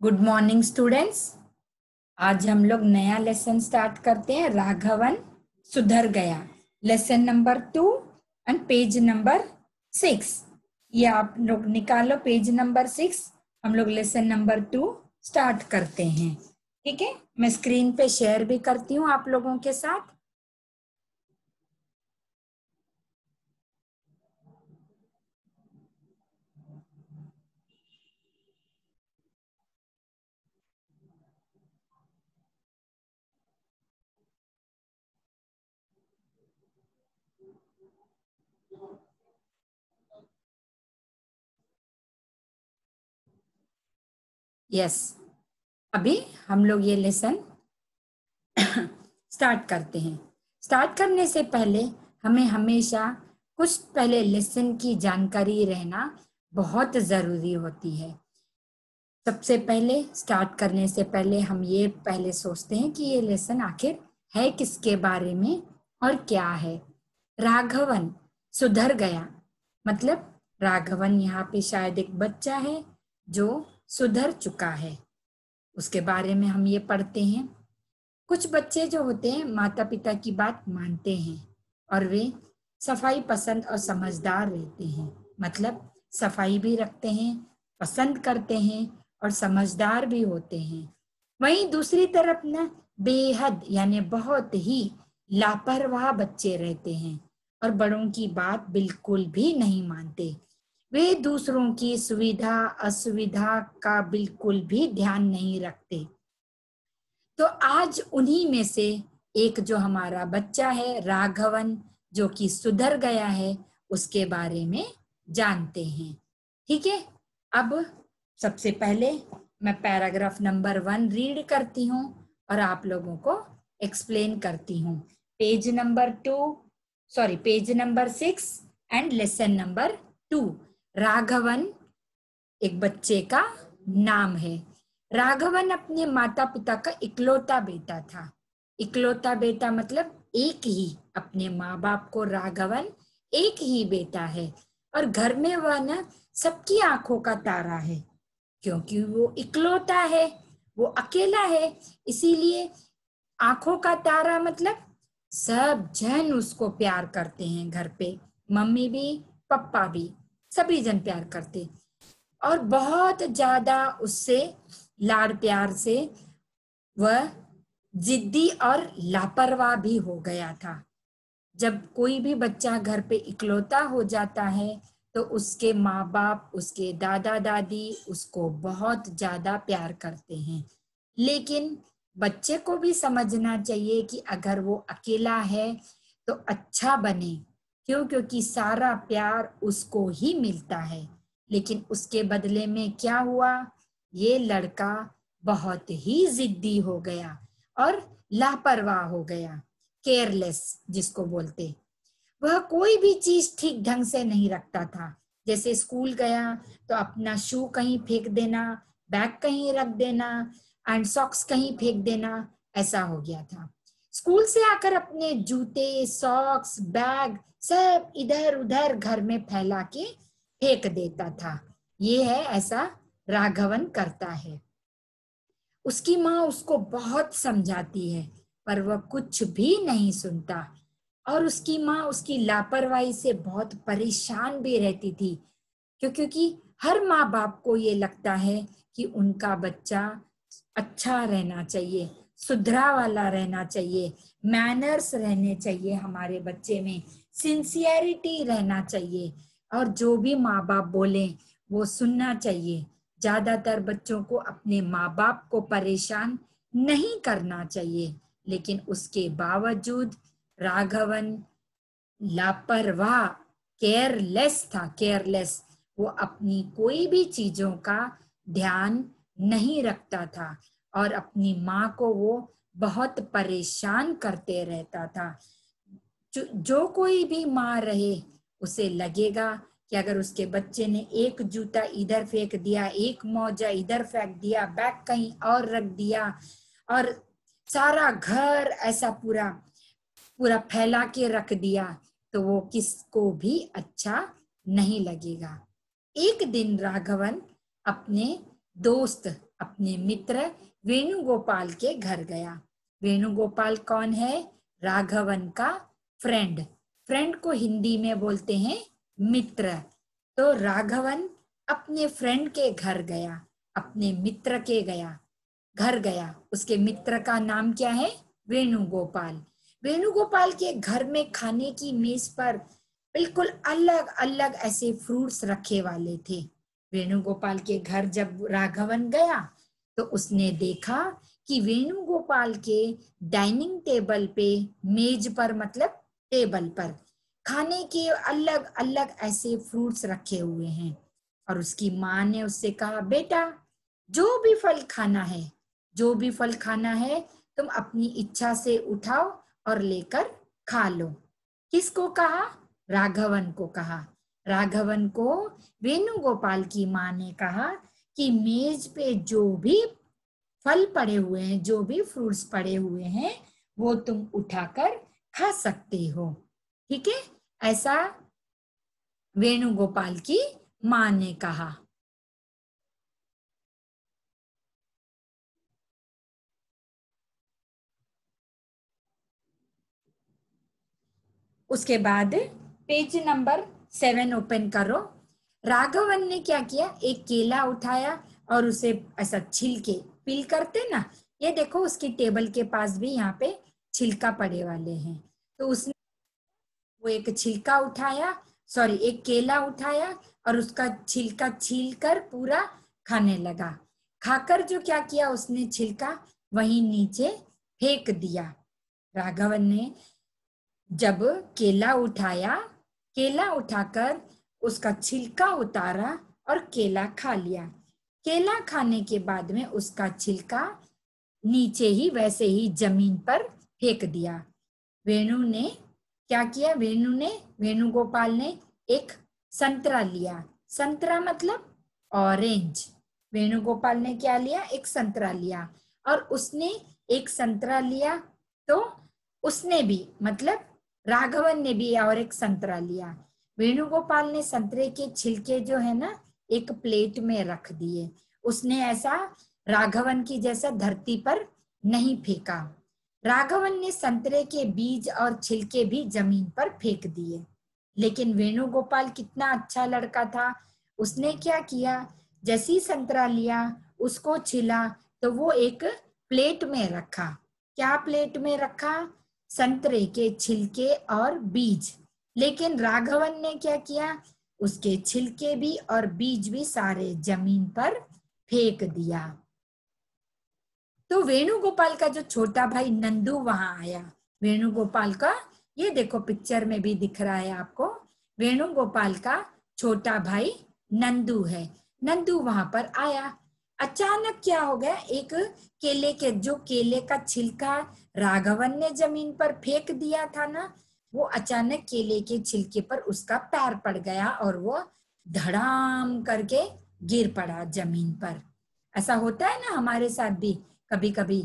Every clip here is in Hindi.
Good morning students. आज हम लोग नया लेसन स्टार्ट करते हैं। राघवन सुधर गया, lesson number 2 and page number 6। ये आप लोग निकालो पेज नंबर 6। हम लोग लेसन नंबर 2 स्टार्ट करते हैं। ठीक है, मैं स्क्रीन पे शेयर भी करती हूँ आप लोगों के साथ। यस, अभी हम लोग ये लेसन स्टार्ट करते हैं। स्टार्ट करने से पहले हमें हमेशा कुछ पहले लेसन की जानकारी रहना बहुत जरूरी होती है। सबसे पहले स्टार्ट करने से पहले हम ये पहले सोचते हैं कि ये लेसन आखिर है किसके बारे में और क्या है। राघवन सुधर गया, मतलब राघवन यहाँ पे शायद एक बच्चा है जो सुधर चुका है, उसके बारे में हम ये पढ़ते हैं। कुछ बच्चे जो होते हैं माता पिता की बात मानते हैं और वे सफाई पसंद और समझदार रहते हैं, मतलब सफाई भी रखते हैं, पसंद करते हैं और समझदार भी होते हैं। वहीं दूसरी तरफ न बेहद यानी बहुत ही लापरवाह बच्चे रहते हैं और बड़ों की बात बिल्कुल भी नहीं मानते। वे दूसरों की सुविधा असुविधा का बिल्कुल भी ध्यान नहीं रखते। तो आज उन्हीं में से एक जो हमारा बच्चा है राघवन, जो कि सुधर गया है, उसके बारे में जानते हैं। ठीक है, अब सबसे पहले मैं पैराग्राफ नंबर 1 रीड करती हूँ और आप लोगों को एक्सप्लेन करती हूँ। Page number 6 and lesson number 2। Raghavan एक बच्चे का नाम है। राघवन अपने माता पिता का इकलौता बेटा था। इकलौता बेटा मतलब एक ही, अपने माँ बाप को राघवन एक ही बेटा है और घर में वह न सबकी आंखों का तारा है, क्योंकि वो इकलौता है, वो अकेला है, इसीलिए आंखों का तारा मतलब सब जन उसको प्यार करते हैं। घर पे मम्मी भी पापा भी सभी जन प्यार करते और बहुत ज्यादा उससे लाड़ प्यार से वह जिद्दी और लापरवाह भी हो गया था। जब कोई भी बच्चा घर पे इकलौता हो जाता है तो उसके माँ बाप, उसके दादा दादी उसको बहुत ज्यादा प्यार करते हैं। लेकिन बच्चे को भी समझना चाहिए कि अगर वो अकेला है तो अच्छा बने, क्यों? क्योंकि सारा प्यार उसको ही मिलता है। लेकिन उसके बदले में क्या हुआ, ये लड़का बहुत ही जिद्दी हो गया और लापरवाह हो गया, केयरलेस जिसको बोलते। वह कोई भी चीज ठीक ढंग से नहीं रखता था। जैसे स्कूल गया तो अपना शू कहीं फेंक देना, बैग कहीं रख देना एंड सॉक्स कहीं फेंक देना, ऐसा हो गया था। स्कूल से आकर अपने जूते सॉक्स बैग सब इधर उधर घर में फैला के फेंक देता था। ये है, ऐसा राघवन करता है। उसकी माँ उसको बहुत समझाती है पर वह कुछ भी नहीं सुनता और उसकी माँ उसकी लापरवाही से बहुत परेशान भी रहती थी, क्योंकि हर माँ बाप को ये लगता है कि उनका बच्चा अच्छा रहना चाहिए, सुधरा वाला रहना चाहिए, मैनर्स रहने चाहिए, हमारे बच्चे में सिंसियरिटी रहना चाहिए और जो भी माँ बाप बोले वो सुनना चाहिए। ज्यादातर बच्चों को अपने माँ बाप को परेशान नहीं करना चाहिए, लेकिन उसके बावजूद राघवन लापरवाह, केयरलेस था, केयरलेस। वो अपनी कोई भी चीजों का ध्यान नहीं रखता था और अपनी माँ को वो बहुत परेशान करते रहता था। जो कोई भी माँ रहे उसे लगेगा कि अगर उसके बच्चे ने एक जूता इधर फेंक दिया, एक मोजा इधर फेंक दिया, बैग कहीं और रख दिया और सारा घर ऐसा पूरा पूरा फैला के रख दिया, तो वो किसको भी अच्छा नहीं लगेगा। एक दिन राघवन अपने दोस्त, अपने मित्र वेणुगोपाल के घर गया। वेणुगोपाल कौन है? राघवन का फ्रेंड। फ्रेंड को हिंदी में बोलते हैं मित्र। तो राघवन अपने फ्रेंड के घर गया, अपने मित्र के घर गया। उसके मित्र का नाम क्या है? वेणुगोपाल। वेणुगोपाल के घर में खाने की मेज पर बिल्कुल अलग अलग ऐसे फ्रूट्स रखे वाले थे। वेणुगोपाल के घर जब राघवन गया तो उसने देखा कि वेणुगोपाल के डाइनिंग टेबल पे, मेज पर मतलब टेबल पर खाने के अलग अलग ऐसे फ्रूट्स रखे हुए हैं। और उसकी माँ ने उससे कहा, बेटा जो भी फल खाना है, जो भी फल खाना है तुम अपनी इच्छा से उठाओ और लेकर खा लो। किसको कहा? राघवन को कहा। राघवन को वेणुगोपाल की माँ ने कहा कि मेज पे जो भी फल पड़े हुए हैं, जो भी फ्रूट्स पड़े हुए हैं, वो तुम उठाकर खा सकते हो। ठीक है, ऐसा वेणुगोपाल की माँ ने कहा। उसके बाद पेज नंबर 7 ओपन करो। राघवन ने क्या किया? एक केला उठाया और उसे ऐसा छिलके पील करते ना, ये देखो उसकी टेबल के पास भी यहाँ पे छिलका पड़े वाले हैं। तो उसने वो एक छिलका उठाया, सॉरी एक केला उठाया और उसका छिलका छील कर पूरा खाने लगा। खाकर जो क्या किया उसने, छिलका वहीं नीचे फेंक दिया। राघवन ने जब केला उठाया, केला उठाकर उसका छिलका उतारा और केला खा लिया। केला खाने के बाद में उसका छिलका नीचे ही वैसे ही जमीन पर फेंक दिया। वेणु ने क्या किया? वेणुगोपाल ने एक संतरा लिया। संतरा मतलब ऑरेंज। वेणुगोपाल ने क्या लिया? एक संतरा लिया। और उसने एक संतरा लिया तो उसने भी मतलब राघवन ने भी और एक संतरा लिया। वेणुगोपाल ने संतरे के छिलके जो है ना एक प्लेट में रख दिए। उसने ऐसा राघवन की जैसा धरती पर नहीं फेंका। राघवन ने संतरे के बीज और छिलके भी जमीन पर फेंक दिए। लेकिन वेणुगोपाल कितना अच्छा लड़का था, उसने क्या किया? जैसी संतरा लिया, उसको छिला तो वो एक प्लेट में रखा। क्या प्लेट में रखा? संतरे के छिलके और बीज। लेकिन राघवन ने क्या किया? उसके छिलके भी और बीज भी सारे जमीन पर फेंक दिया। तो वेणुगोपाल का जो छोटा भाई नंदू वहां आया। वेणुगोपाल का, ये देखो पिक्चर में भी दिख रहा है आपको, वेणुगोपाल का छोटा भाई नंदू है। नंदू वहां पर आया। अचानक क्या हो गया? एक केले का छिलका राघवन ने जमीन पर फेंक दिया था ना, वो अचानक केले के छिलके पर उसका पैर पड़ गया और वो धड़ाम करके गिर पड़ा जमीन पर। ऐसा होता है ना हमारे साथ भी कभी कभी,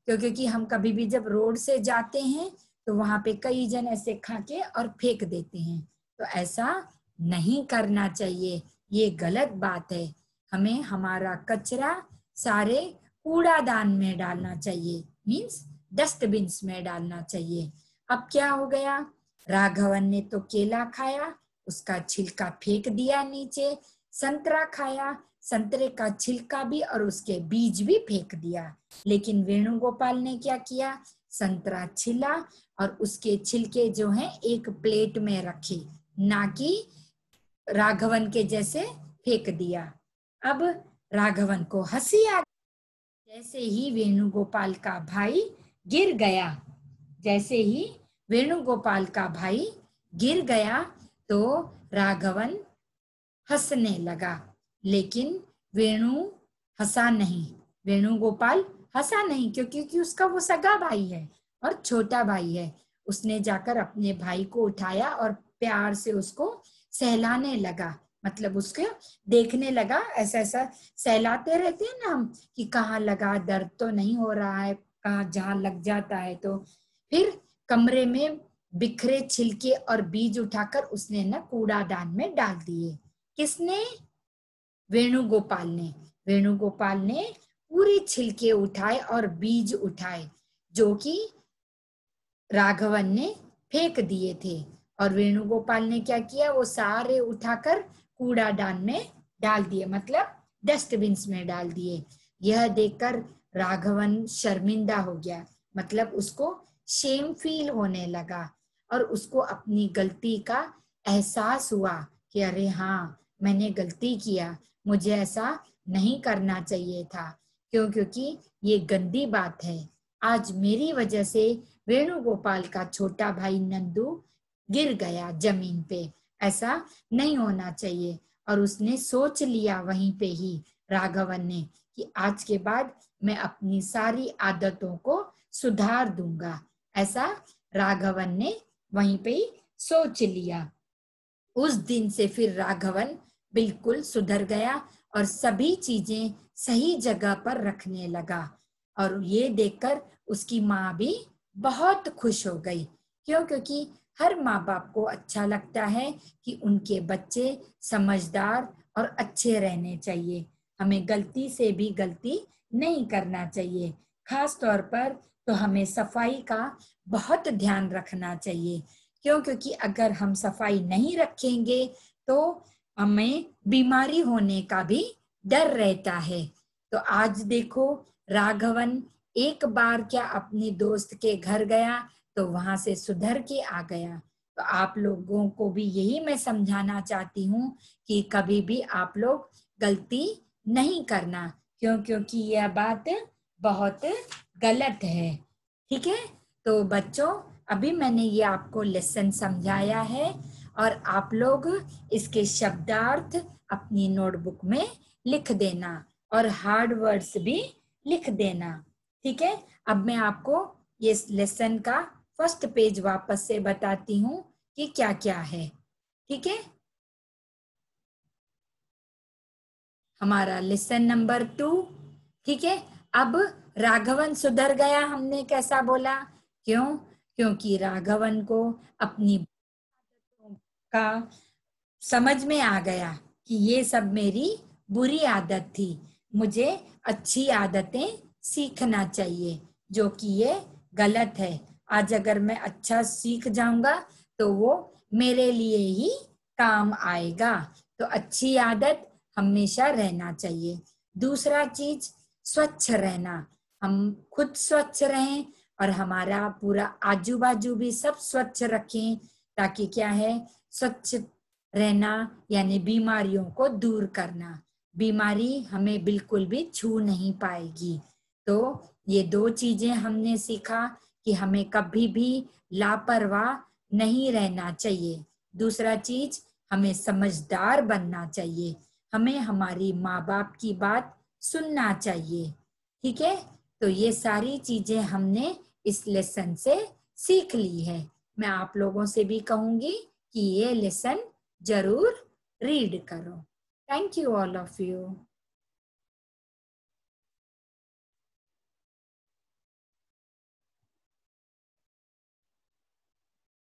क्योंकि हम कभी भी जब रोड से जाते हैं तो वहां पे कई जन ऐसे खा के और फेंक देते हैं। तो ऐसा नहीं करना चाहिए, ये गलत बात है। हमें हमारा कचरा सारे कूड़ादान में डालना चाहिए, मीन्स डस्टबिन में डालना चाहिए। अब क्या हो गया? राघवन ने तो केला खाया, उसका छिलका फेंक दिया नीचे। संतरा खाया, संतरे का छिलका भी और उसके बीज भी फेंक दिया। लेकिन वेणुगोपाल ने क्या किया? संतरा छिला और उसके छिलके जो हैं एक प्लेट में रखे, ना कि राघवन के जैसे फेंक दिया। अब राघवन को हंसी आ गई। जैसे ही वेणुगोपाल का भाई गिर गया, जैसे ही वेणुगोपाल का भाई गिर गया तो राघवन हंसने लगा। लेकिन वेणु हंसा नहीं, वेणुगोपाल हंसा नहीं, क्योंकि उसका वो सगा भाई है और छोटा भाई है। उसने जाकर अपने भाई को उठाया और प्यार से उसको सहलाने लगा, मतलब उसके देखने लगा, ऐसा ऐसा सहलाते रहते हैं ना हम कि कहाँ लगा, दर्द तो नहीं हो रहा है, कहाँ जहाँ लग जाता है। तो फिर कमरे में बिखरे छिलके और बीज उठाकर उसने ना कूड़ादान में डाल दिए। किसने? वेणुगोपाल ने। वेणुगोपाल ने पूरे छिलके उठाए और बीज उठाए जो कि राघवन ने फेंक दिए थे। और वेणुगोपाल ने क्या किया, वो सारे उठाकर कूड़ादान में डाल दिए, मतलब डस्टबिन में डाल दिए। यह देखकर राघवन शर्मिंदा हो गया, मतलब उसको शेम फील होने लगा और उसको अपनी गलती का एहसास हुआ कि अरे हाँ, मैंने गलती किया, मुझे ऐसा नहीं करना चाहिए था। क्योंकि ये गंदी बात है, आज मेरी वजह से वेणुगोपाल का छोटा भाई नंदू गिर गया जमीन पे, ऐसा नहीं होना चाहिए। और उसने सोच लिया वहीं पे ही, राघवन ने, कि आज के बाद मैं अपनी सारी आदतों को सुधार दूंगा। ऐसा राघवन ने वहीं पे ही सोच लिया। उस दिन से फिर राघवन बिल्कुल सुधर गया और सभी चीजें सही जगह पर रखने लगा। और ये देखकर उसकी माँ भी बहुत खुश हो गई। क्योंकि हर माँ बाप को अच्छा लगता है कि उनके बच्चे समझदार और अच्छे रहने चाहिए। हमें गलती से भी गलती नहीं करना चाहिए। खास तौर पर तो हमें सफाई का बहुत ध्यान रखना चाहिए। क्योंकि अगर हम सफाई नहीं रखेंगे तो हमें बीमारी होने का भी डर रहता है। तो आज देखो, राघवन एक बार क्या अपनी दोस्त के घर गया तो वहां से सुधर के आ गया। तो आप लोगों को भी यही मैं समझाना चाहती हूँ कि कभी भी आप लोग गलती नहीं करना, क्योंकि यह बात बहुत गलत है। ठीक है, तो बच्चों, अभी मैंने ये आपको लेसन समझाया है और आप लोग इसके शब्दार्थ अपनी नोटबुक में लिख देना और हार्ड वर्ड्स भी लिख देना। ठीक है, अब मैं आपको ये लेसन का फर्स्ट पेज वापस से बताती हूँ कि क्या क्या है। ठीक है, हमारा लेसन नंबर 2। ठीक है, अब राघवन सुधर गया, हमने कैसा बोला, क्यों? क्योंकि राघवन को अपनी का समझ में आ गया कि ये सब मेरी बुरी आदत थी, मुझे अच्छी आदतें सीखना चाहिए, जो कि ये गलत है। आज अगर मैं अच्छा सीख जाऊंगा तो वो मेरे लिए ही काम आएगा। तो अच्छी आदत हमेशा रहना चाहिए। दूसरा चीज, स्वच्छ रहना। हम खुद स्वच्छ रहें और हमारा पूरा आजू बाजू भी सब स्वच्छ रखें, ताकि क्या है, स्वच्छ रहना यानी बीमारियों को दूर करना। बीमारी हमें बिल्कुल भी छू नहीं पाएगी। तो ये 2 चीजें हमने सीखा कि हमें कभी भी लापरवाह नहीं रहना चाहिए। दूसरा चीज, हमें समझदार बनना चाहिए, हमें हमारी माँ बाप की बात सुनना चाहिए। ठीक है, तो ये सारी चीजें हमने इस लेसन से सीख ली है। मैं आप लोगों से भी कहूंगी कि ये लेसन जरूर रीड करो। Thank you all of you.